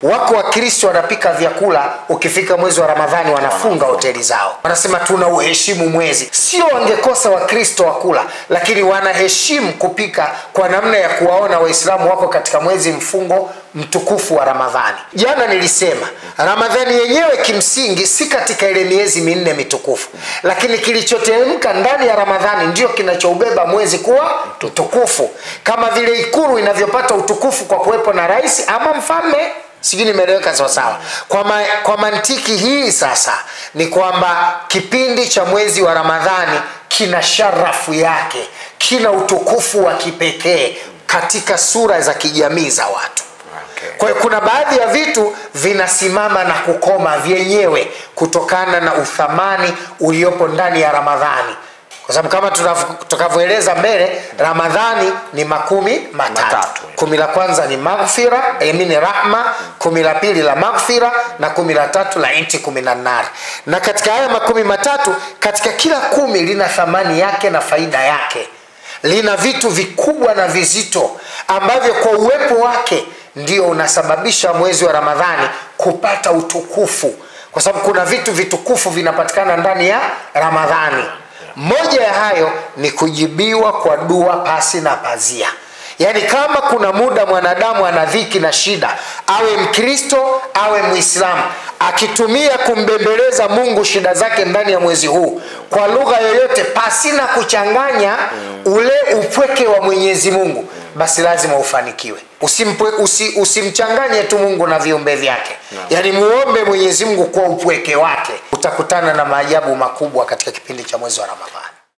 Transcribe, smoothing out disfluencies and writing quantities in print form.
Wako Wakristo wanapika vyakula, ukifika mwezi wa Ramadhani wanafunga hoteli zao. Wanasema tuna uheshimu mwezi. Sio wangekosa Wakristo wakula, lakini wanaheshimu kupika kwa namna ya kuwaona Waislamu wako katika mwezi mfungo mtukufu wa Ramadhani. Jana nilisema Ramadhani yenyewe kimsingi si katika ile miezi minne mitukufu, lakini kilichoteremka ndani ya Ramadhani ndio kinachoubeba mwezi kuwa mtukufu, kama vile Ikulu inavyopata utukufu kwa kuwepo na rais ama mfalme. Sijui nimeeleweka sawa sawa. Kwa mantiki hii sasa ni kwamba kipindi cha mwezi wa Ramadhani kina sharafu yake, kina utukufu wa kipekee katika sura za kijamii za watu. Kwa hiyo kuna baadhi ya vitu vinasimama na kukoma vyenyewe kutokana na uthamani uliopo ndani ya Ramadhani. Kwa sababu kama tutakavyoeleza mbele, Ramadhani ni makumi matatu. 10 la kwanza ni maghfira, ni rahma, 10 la pili la maghfira, na 10 la tatu la itqu minan nar. Na katika haya makumi matatu, katika kila 10 lina thamani yake na faida yake. Lina vitu vikubwa na vizito ambavyo kwa uwepo wake ndio unasababisha mwezi wa Ramadhani kupata utukufu. Kwa sababu kuna vitu vitukufu vinapatikana ndani ya Ramadhani. Moja ya hayo ni kujibiwa kwa dua pasi na pazia. Yaani kama kuna muda mwanadamu ana dhiki na shida, awe Mkristo awe Muislamu, akitumia kumbembeleza Mungu shida zake ndani ya mwezi huu kwa lugha yoyote pasi na kuchanganya ule upweke wa Mwenyezi Mungu, basi lazima ufanikiwe. Usimchanganye tu Mungu na viumbe vyake. Yaani muombe Mwenyezi Mungu kwa upweke wake. Utakutana na maajabu makubwa katika kipindi cha mwezi wa Ramadhani.